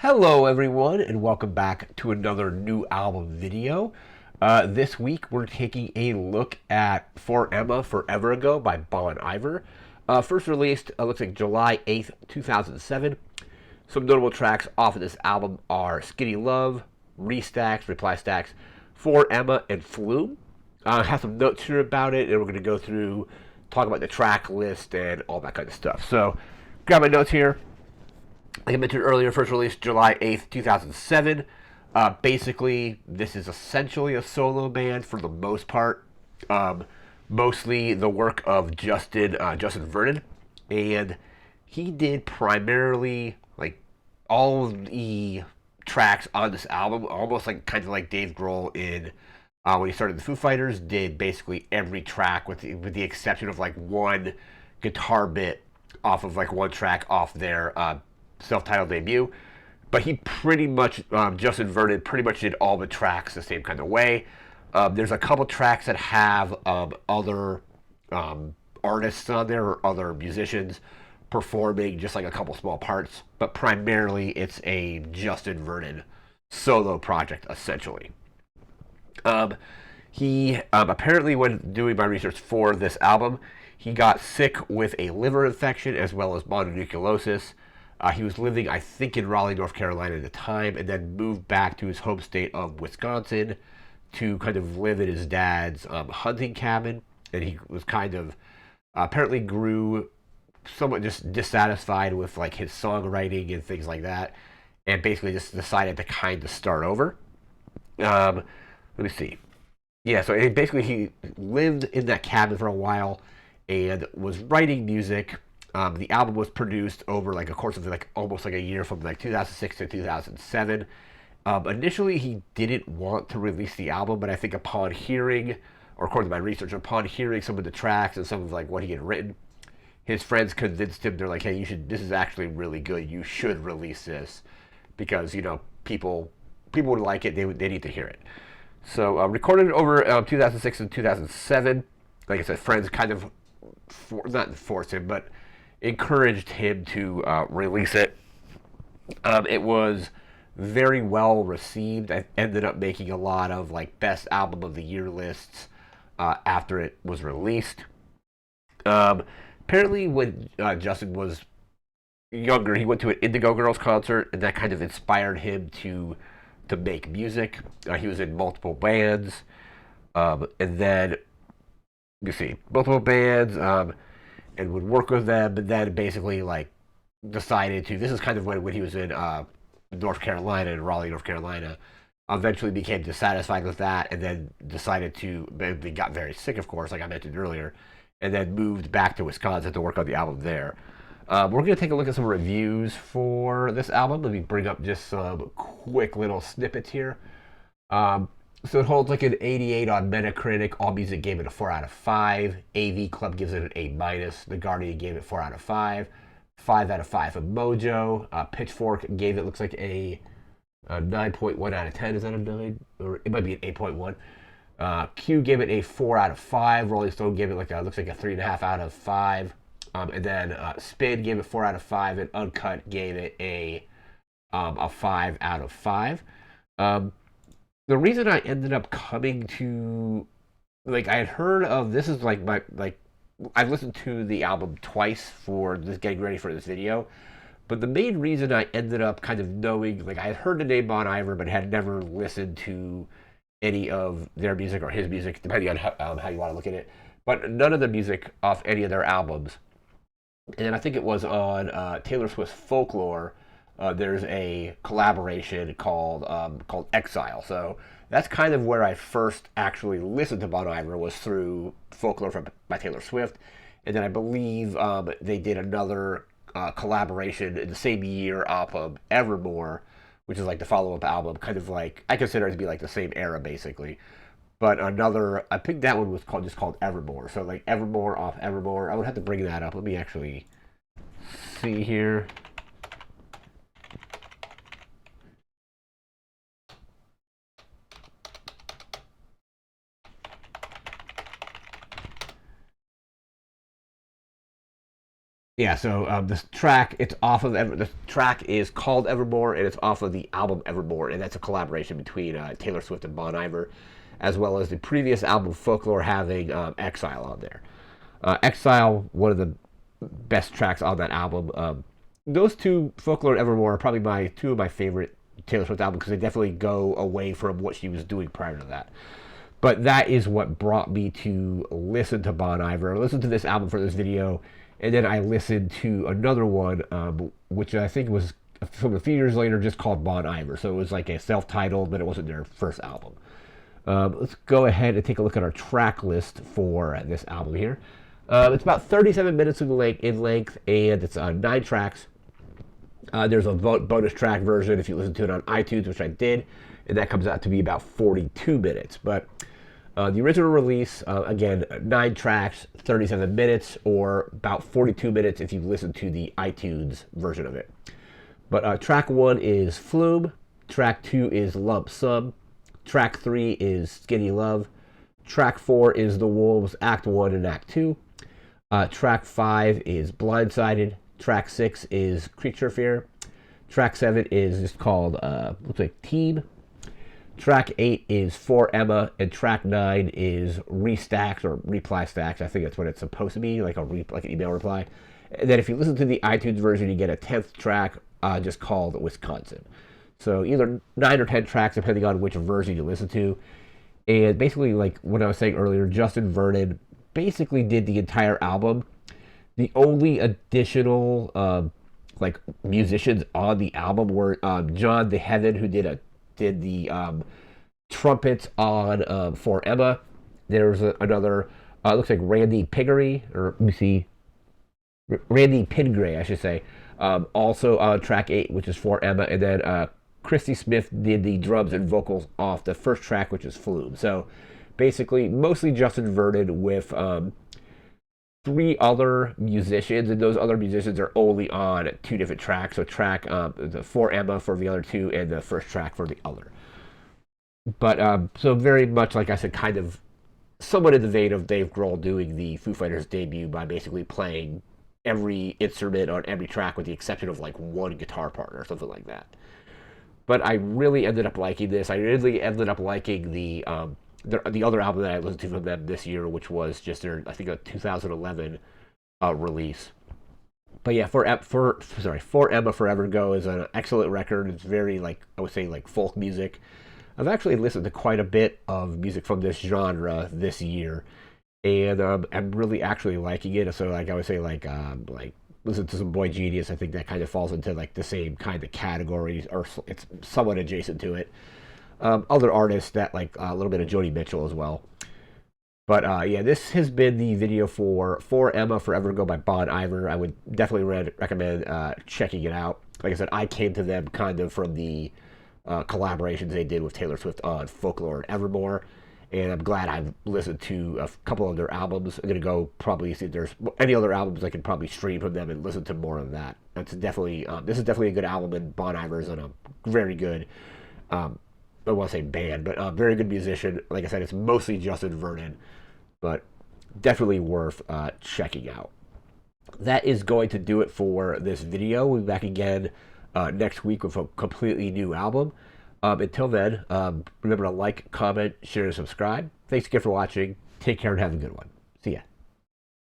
Hello everyone and welcome back to another new album video. This week we're taking a look at For Emma Forever Ago by Bon Iver. First released, looks like July 8th, 2007. Some notable tracks off of this album are Skinny Love, Restacks, Reply Stacks, For Emma, and Flume. I have some notes here about it and we're going to go through, talk about the track list and all that kind of stuff. So grab my notes here. Like I mentioned earlier, first released July 8th, 2007. Basically, this is essentially a solo band for the most part. Um, Mostly the work of Justin Vernon. And he did primarily, like, all of the tracks on this album, almost like kind of like Dave Grohl in when he started the Foo Fighters, did basically every track with the exception of like one guitar bit off of like one track off their self-titled debut. But he pretty much, Justin Vernon pretty much did all the tracks the same kind of way. There's a couple tracks that have other artists on there or other musicians performing just like a couple small parts, but primarily it's a Justin Vernon solo project essentially. Um, he apparently, when doing my research for this album, he got sick with a liver infection as well as mononucleosis. He was living, I think, in Raleigh, North Carolina at the time, and then moved back to his home state of Wisconsin to kind of live in his dad's hunting cabin. And he was kind of apparently grew somewhat just dissatisfied with like his songwriting and things like that, and basically just decided to kind of start over. Um, Let me see. Yeah, so basically he lived in that cabin for a while and was writing music. The album was produced over like a course of like almost like a year from like 2006 to 2007. Initially, he didn't want to release the album, but I think upon hearing, or according to my research, upon hearing some of the tracks and some of like what he had written, his friends convinced him. They're like, "Hey, you should. This is actually really good. You should release this because people would like it. They need to hear it." So recorded over 2006 and 2007. Like I said, friends kind of not forced him, but encouraged him to release it. It was very well received. I ended up making a lot of like best album of the year lists after it was released. Um, Apparently, when Justin was younger, he went to an Indigo Girls concert, and that kind of inspired him to make music. He was in multiple bands, and then you see multiple bands, and would work with them, and then basically like decided to. This is kind of when he was in North Carolina, in Raleigh, North Carolina. Eventually became dissatisfied with that, and then decided to. They got very sick, of course, like I mentioned earlier, and then moved back to Wisconsin to work on the album there. We're going to take a look at some reviews for this album. Let me bring up just some quick little snippets here. So it holds like an 88 on Metacritic. AllMusic gave it a 4 out of 5. AV Club gives it an A minus. The Guardian gave it 4 out of 5. 5 out of 5 for Mojo. Pitchfork gave it, looks like a 9.1 out of 10. Is that a 9? Or it might be an 8.1. Q gave it a 4 out of 5. Rolling Stone gave it looks like a 3.5 out of 5. And then Spin gave it 4 out of 5, and Uncut gave it a 5 out of 5. The reason I ended up coming to like I had heard of this is like my like I've listened to the album twice for this getting ready for this video, but the main reason I ended up kind of knowing like I had heard the name Bon Iver but had never listened to any of their music or his music, depending on how you want to look at it. But none of the music off any of their albums. And then I think it was on Taylor Swift's Folklore. There's a collaboration called Exile. So that's kind of where I first actually listened to Bon Iver was through Folklore by Taylor Swift, and then I believe they did another collaboration in the same year off of Evermore, which is like the follow-up album, kind of like I consider it to be like the same era basically. But another, I think that one was called Evermore. So like Evermore off Evermore. I would have to bring that up. Let me actually see here. Yeah, so this track, it's off of the track is called Evermore, and it's off of the album Evermore, and that's a collaboration between Taylor Swift and Bon Iver, as well as the previous album Folklore having Exile on there. Exile, one of the best tracks on that album. Those two, Folklore and Evermore, are probably two of my favorite Taylor Swift albums because they definitely go away from what she was doing prior to that. But that is what brought me to listen to Bon Iver, listen to this album for this video, and then I listened to another one, which I think was from a few years later, just called Bon Iver. So it was like a self-titled, but it wasn't their first album. Let's go ahead and take a look at our track list for this album here. It's about 37 minutes in length, and it's 9 tracks. There's a bonus track version if you listen to it on iTunes, which I did, and that comes out to be about 42 minutes. But the original release, again, 9 tracks, 37 minutes, or about 42 minutes if you listen to the iTunes version of it. But track 1 is Flume, track 2 is Lump Sum, track 3 is Skinny Love, track 4 is The Wolves, Act 1 and Act 2, track 5 is Blindsided, track 6 is Creature Fear, track 7 is just called, looks like Team, track 8 is For Emma, and track 9 is Restacked or Reply Stacks. I think that's what it's supposed to be, like an email reply. And then if you listen to the iTunes version, you get a 10th track just called Wisconsin. So either 9 or 10 tracks, depending on which version you listen to. And basically, like what I was saying earlier, Justin Vernon basically did the entire album. The only additional like musicians on the album were John the Heaven, who did the trumpets on For Emma. There's another, looks like Randy Piggery, or let me see, Randy Pingray, I should say, also on track 8, which is For Emma, and then Christy Smith did the drums and vocals off the first track, which is Flume. So basically, mostly Justin Vernon with 3 other musicians, and those other musicians are only on 2 different tracks. So track the For Emma for the other 2, and the first track for the other. But so very much, like I said, kind of somewhat in the vein of Dave Grohl doing the Foo Fighters debut by basically playing every instrument on every track with the exception of like one guitar part or something like that. But I really ended up liking this. I really ended up liking the other album that I listened to from them this year, which was just their, I think, a 2011 release. But yeah, For Emma Forever Go is an excellent record. It's very, like, I would say, like folk music. I've actually listened to quite a bit of music from this genre this year, and I'm really actually liking it. So like I would say, like listen to some Boy Genius. I think that kind of falls into like the same kind of categories, or it's somewhat adjacent to it. Other artists that like a little bit of Joni Mitchell as well. But yeah, this has been the video for Emma Forever Go by Bon Iver. I would definitely recommend checking it out. Like I said, I came to them kind of from the collaborations they did with Taylor Swift on Folklore and Evermore. And I'm glad I've listened to a couple of their albums. I'm going to go probably see if there's any other albums I can probably stream from them and listen to more of that. That's definitely, this is definitely a good album, and Bon Iver's on a very good, I don't want to say band, but a very good musician. Like I said, it's mostly Justin Vernon, but definitely worth checking out. That is going to do it for this video. We'll be back again next week with a completely new album. Until then, remember to like, comment, share, and subscribe. Thanks again for watching. Take care and have a good one. See ya.